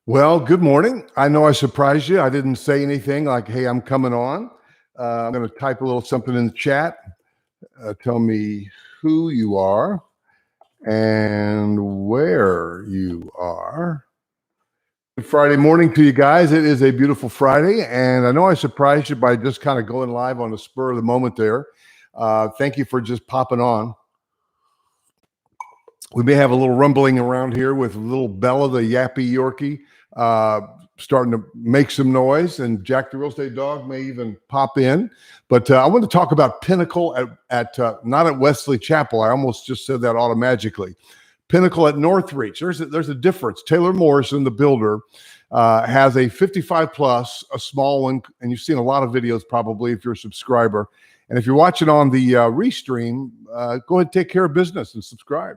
Well, good morning. I know I surprised you. I didn't say anything like, hey, I'm coming on. I'm going to type a little something in the chat. Tell me who you are and where you are. Good Friday morning to you guys. It is a beautiful Friday. And I know I surprised you by just kind of going live on the spur of the moment there. Thank you for just popping on. We may have a little rumbling around here with little Bella, the yappy Yorkie, starting to make some noise, and Jack the real estate dog may even pop in. But I want to talk about Pinnacle at not at Wesley Chapel. I almost just said that automatically. Pinnacle at Northreach. There's a difference. Taylor Morrison, the builder, has a 55 plus, a small one, and you've seen a lot of videos probably if you're a subscriber. And if you're watching on the restream, go ahead and take care of business and subscribe.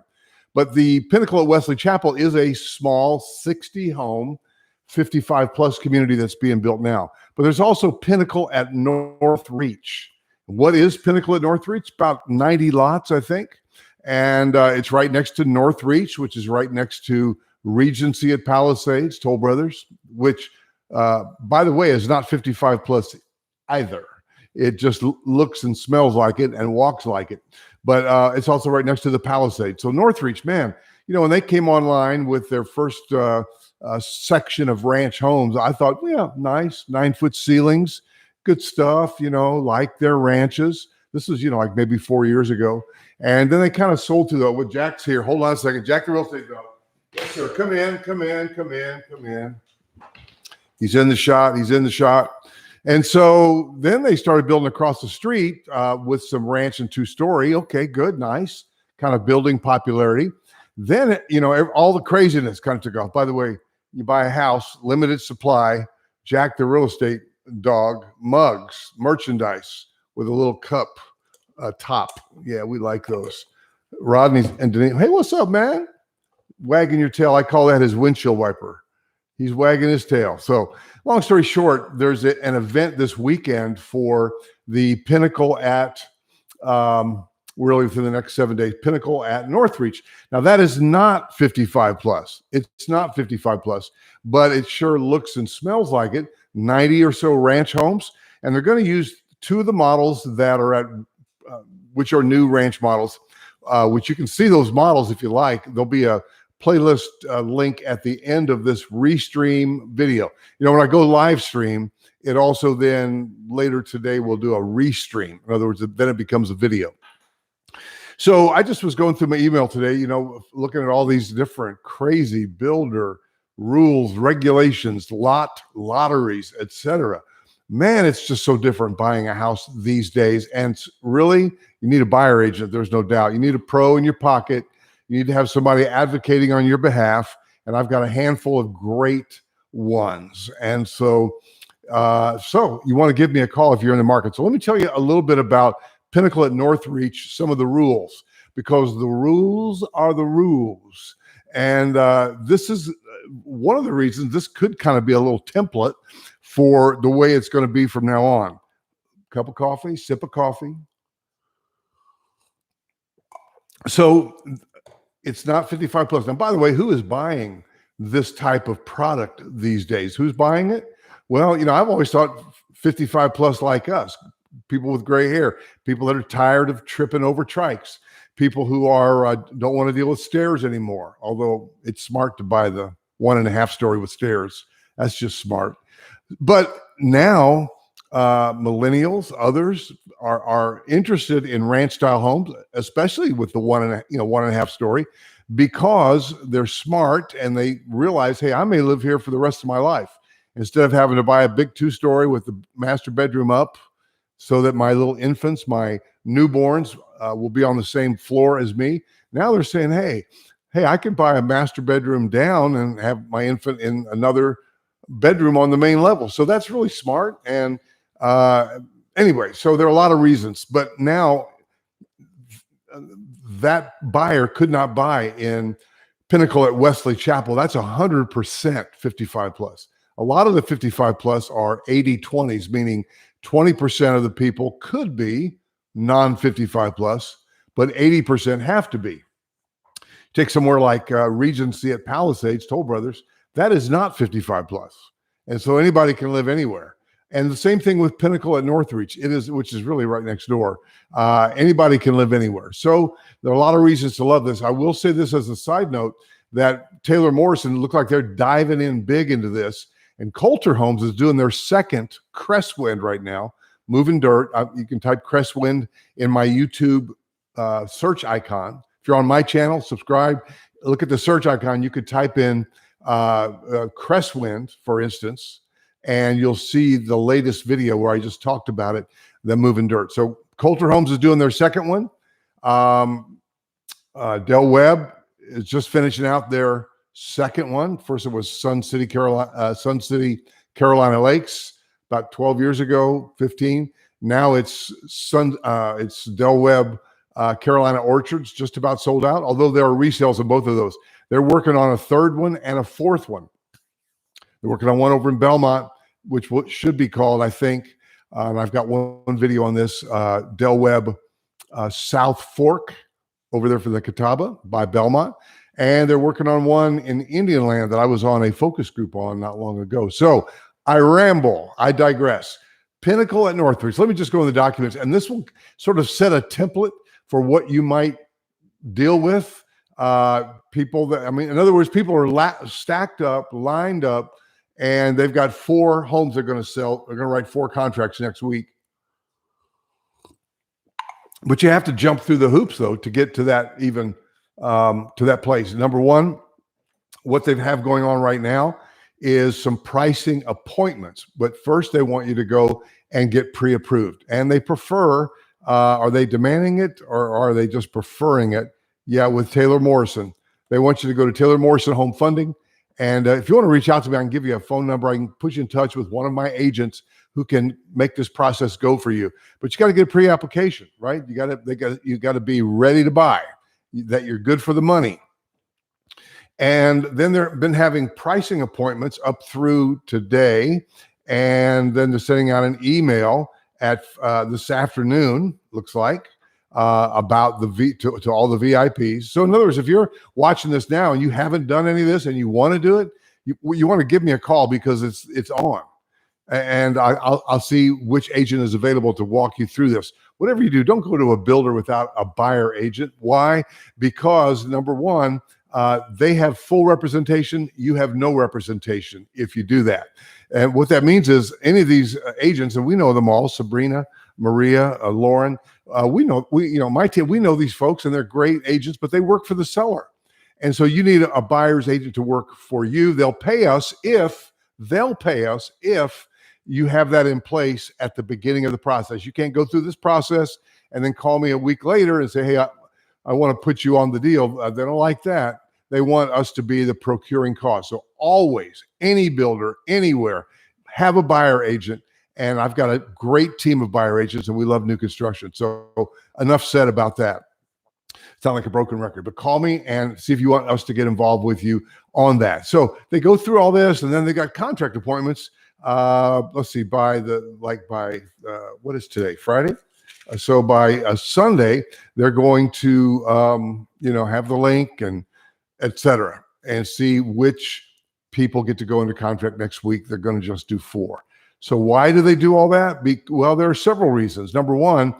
But the Pinnacle at Wesley Chapel is a small 60 home, 55 plus community that's being built now. But there's also Pinnacle at Northreach. What is Pinnacle at Northreach? About 90 lots, I think. And it's right next to Northreach, which is right next to Regency at Palisades, Toll Brothers, which, by the way, is not 55 plus either. It just looks and smells like it and walks like it. But it's also right next to the Palisades. So Northreach, man, you know, when they came online with their first section of ranch homes, I thought, yeah, nice, 9-foot ceilings, good stuff, you know, like their ranches. This was, you know, like maybe 4 years ago. And then they kind of sold to with Jack's here. Hold on a second. Jack the real estate dog. Yes, sir. Come in. He's in the shot. And so then they started building across the street with some ranch and 2-story. Okay, good, nice, kind of building popularity. Then, you know, all the craziness kind of took off. By the way, you buy a house, limited supply, Jack the real estate dog, mugs, merchandise with a little cup top. Yeah, we like those. Rodney and Denise, hey, what's up, man? Wagging your tail. I call that his windshield wiper. He's wagging his tail. So long story short, there's an event this weekend for the Pinnacle at, really within the next 7 days, Pinnacle at Northreach. Now that is not 55 plus. It's not 55 plus, but it sure looks and smells like it. 90 or so ranch homes. And they're going to use 2 of the models that are at, which are new ranch models, which you can see those models if you like. There'll be a playlist link at the end of this restream video. You know, when I go live stream, it also then later today will do a restream. In other words, then it becomes a video. So I just was going through my email today, you know, looking at all these different crazy builder rules, regulations, lotteries, etc. Man, it's just so different buying a house these days. And really, you need a buyer agent. There's no doubt. You need a pro in your pocket. You need to have somebody advocating on your behalf. And I've got a handful of great ones. And so you want to give me a call if you're in the market. So let me tell you a little bit about Pinnacle at Northreach, some of the rules, because the rules are the rules. And this is one of the reasons this could kind of be a little template for the way it's going to be from now on. Cup of coffee, sip of coffee. So it's not 55 plus. Now, by the way, who is buying this type of product these days? Who's buying it? Well, you know, I've always thought 55 plus like us, people with gray hair, people that are tired of tripping over trikes, people who are don't want to deal with stairs anymore, although it's smart to buy the 1.5 story with stairs. That's just smart. But now millennials, others are interested in ranch style homes, especially with the 1.5 story, because they're smart and they realize, hey, I may live here for the rest of my life instead of having to buy a big 2-story with the master bedroom up so that my little infants, my newborns will be on the same floor as me. Now they're saying, hey, I can buy a master bedroom down and have my infant in another bedroom on the main level. So that's really smart. And anyway, so there are a lot of reasons, but now that buyer could not buy in Pinnacle at Wesley Chapel. That's 100% 55 plus. A lot of the 55 plus are 80-20s, meaning 20% of the people could be non-55 plus, but 80% have to be. Take somewhere like Regency at Palisades, Toll Brothers. That is not 55 plus. And so anybody can live anywhere. And the same thing with Pinnacle at Northreach, which is really right next door. Anybody can live anywhere. So there are a lot of reasons to love this. I will say this as a side note, that Taylor Morrison look like they're diving in big into this. And Coulter Homes is doing their second Crestwind right now, moving dirt. You can type Crestwind in my YouTube search icon. If you're on my channel, subscribe. Look at the search icon. You could type in Crestwind, for instance, and you'll see the latest video where I just talked about it, them moving dirt. So Coulter Homes is doing their second one. Del Webb is just finishing out their second one. First, it was Sun City, Carolina Lakes, about 12 years ago, 15. Now it's Del Webb, Carolina Orchards, just about sold out, although there are resales of both of those. They're working on a third one and a fourth one. They're working on one over in Belmont, which should be called, I think, and I've got one video on this, Del Webb South Fork over there for the Catawba by Belmont. And they're working on one in Indian Land that I was on a focus group on not long ago. So I ramble, I digress. Pinnacle at Northridge. Let me just go in the documents, and this will sort of set a template for what you might deal with. People that, in other words, people are stacked up, lined up, and they've got 4 homes they're going to sell. They're going to write 4 contracts next week. But you have to jump through the hoops, though, to get to that to that place. Number one, what they have going on right now is some pricing appointments. But first, they want you to go and get pre-approved. And they prefer, are they demanding it or are they just preferring it? Yeah, with Taylor Morrison. They want you to go to Taylor Morrison Home Funding. And if you want to reach out to me, I can give you a phone number. I can put you in touch with one of my agents who can make this process go for you. But you got to get a pre-application, right? You got to be ready to buy, that you're good for the money. And then they've been having pricing appointments up through today. And then they're sending out an email at this afternoon, looks like, about to all the VIPs. So in other words, if you're watching this now and you haven't done any of this and you want to do it, you want to give me a call because it's on. And I'll see which agent is available to walk you through this. Whatever you do, don't go to a builder without a buyer agent. Why? Because number one, they have full representation. You have no representation if you do that. And what that means is any of these agents, and we know them all, Sabrina, Maria, Lauren, my team, we know these folks and they're great agents, but they work for the seller. And so you need a buyer's agent to work for you. They'll pay us if you have that in place at the beginning of the process. You can't go through this process and then call me a week later and say, hey, I want to put you on the deal. They don't like that. They want us to be the procuring cost. So always, any builder, anywhere, have a buyer agent. And I've got a great team of buyer agents, and we love new construction. So enough said about that. Sound like a broken record, but call me and see if you want us to get involved with you on that. So they go through all this, and then they got contract appointments. Let's see, by what is today? Friday. So by Sunday, they're going to, have the link and et cetera, and see which people get to go into contract next week. They're going to just do 4. So why do they do all that? Well, there are several reasons. Number one,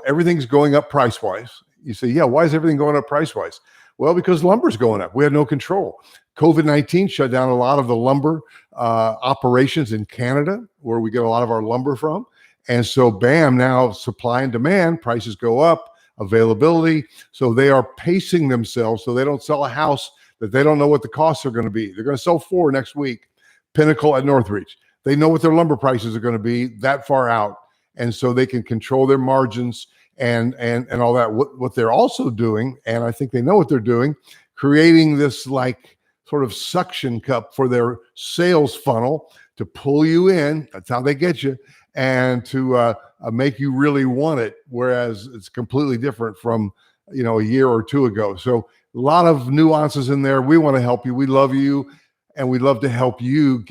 everything's going up price-wise. You say, yeah, why is everything going up price-wise? Well, because lumber's going up. We had no control. COVID-19 shut down a lot of the lumber operations in Canada, where we get a lot of our lumber from. And so, bam, now supply and demand, prices go up, availability. So they are pacing themselves so they don't sell a house that they don't know what the costs are going to be. They're going to sell 4 next week. Pinnacle at Northreach. They know what their lumber prices are going to be that far out. And so they can control their margins and all that. What they're also doing, and I think they know what they're doing, creating this like sort of suction cup for their sales funnel to pull you in. That's how they get you, and to make you really want it. Whereas it's completely different from, a year or 2 ago. So a lot of nuances in there. We want to help you. We love you. And we love to help you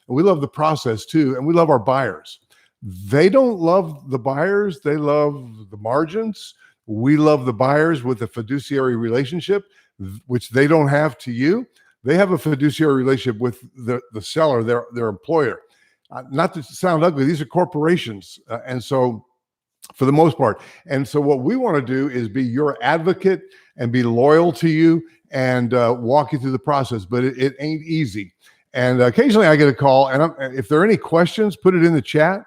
we love the process too. And we love our buyers. They don't love the buyers. They love the margins. We love the buyers with a fiduciary relationship, which they don't have to you. they have a fiduciary relationship with the seller, their employer. Not to sound ugly, these are corporations. And so for the most part. And so what we want to do is be your advocate and be loyal to you and walk you through the process, but it ain't easy. And occasionally I get a call, and if there are any questions, put it in the chat.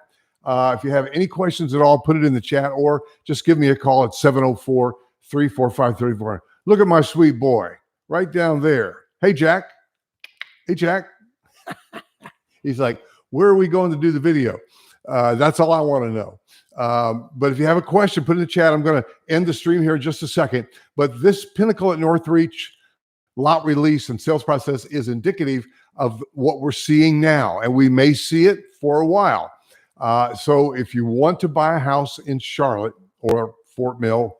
If you have any questions at all, put it in the chat, or just give me a call at 704-345-3400. Look at my sweet boy right down there. Hey, Jack. Hey, Jack. He's like, where are we going to do the video? That's all I want to know. But if you have a question, put it in the chat. I'm going to end the stream here in just a second. But this Pinnacle at Northreach lot release and sales process is indicative of what we're seeing now, and we may see it for a while. So if you want to buy a house in Charlotte or Fort Mill,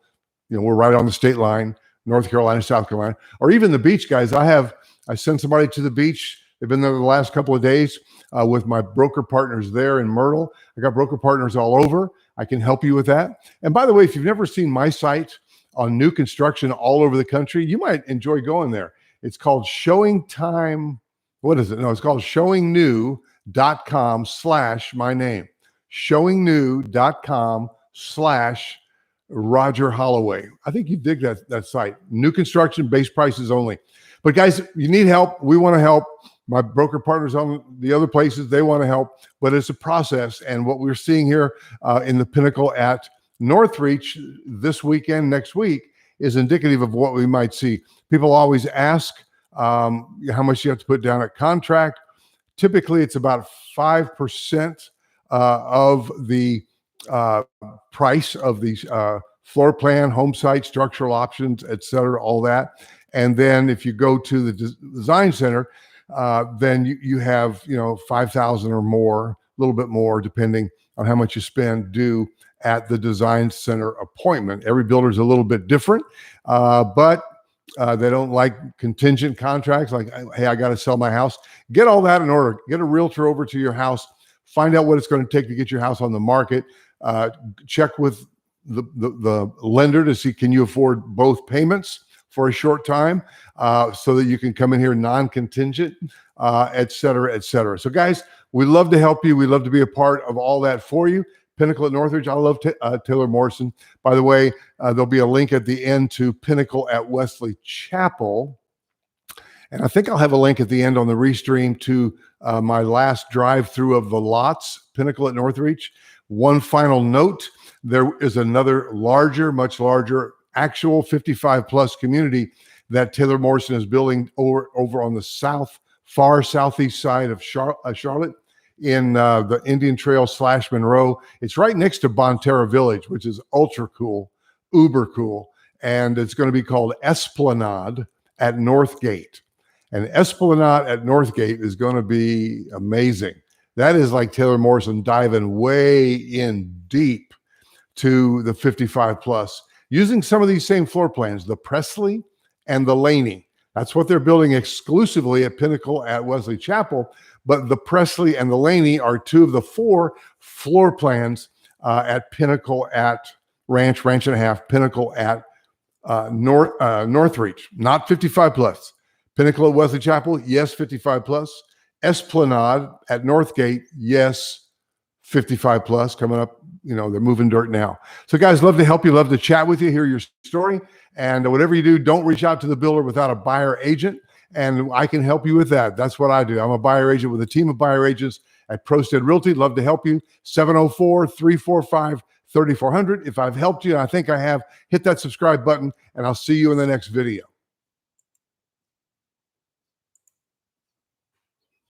we're right on the state line, North Carolina, South Carolina, or even the beach, guys. I sent somebody to the beach. They've been there the last couple of days with my broker partners there in Myrtle. I got broker partners all over. I can help you with that. And by the way, if you've never seen my site on new construction all over the country, you might enjoy going there. It's called Showing Time. What is it? No, it's called showingnew.com/my name. showingnew.com/Roger Holloway. I think you dig that site. New construction, base prices only. But guys, you need help. We want to help. My broker partners on the other places, they want to help, but it's a process. And what we're seeing here in the Pinnacle at Northreach this weekend, next week, is indicative of what we might see. People always ask how much you have to put down at contract. Typically, it's about 5% of the price of the floor plan, home site, structural options, et cetera, all that. And then if you go to the design center, then you have, 5,000 or more, a little bit more, depending on how much you spend due at the design center appointment. Every builder is a little bit different, but they don't like contingent contracts like, hey, I got to sell my house. Get all that in order. Get a realtor over to your house. Find out what it's going to take to get your house on the market. Check with the lender to see, can you afford both payments for a short time so that you can come in here non-contingent, et cetera, et cetera. So guys, we love to help you. We love to be a part of all that for you. Pinnacle at Northridge. I love Taylor Morrison. By the way, there'll be a link at the end to Pinnacle at Wesley Chapel. And I think I'll have a link at the end on the restream to my last drive-through of the lots, Pinnacle at Northreach. One final note, there is another larger, much larger, actual 55-plus community that Taylor Morrison is building over on the far southeast side of Charlotte in the Indian Trail / Monroe. It's right next to Bonterra Village, which is ultra cool, uber cool. And it's going to be called Esplanade at Northgate. And Esplanade at Northgate is going to be amazing. That is like Taylor Morrison diving way in deep to the 55 plus, using some of these same floor plans, the Presley and the Laney. That's what they're building exclusively at Pinnacle at Wesley Chapel. But the Presley and the Laney are two of the 4 floor plans at Pinnacle at Ranch and a Half, Pinnacle at Northreach, not 55 plus. Pinnacle at Wesley Chapel, yes, 55 plus. Esplanade at Northgate, yes, 55 plus. Coming up, they're moving dirt now. So guys, love to help you, love to chat with you, hear your story. And whatever you do, don't reach out to the builder without a buyer agent. And I can help you with that. That's what I do. I'm a buyer agent with a team of buyer agents at ProStead Realty. Love to help you. 704-345-3400. If I've helped you, and I think I have, hit that subscribe button, and I'll see you in the next video.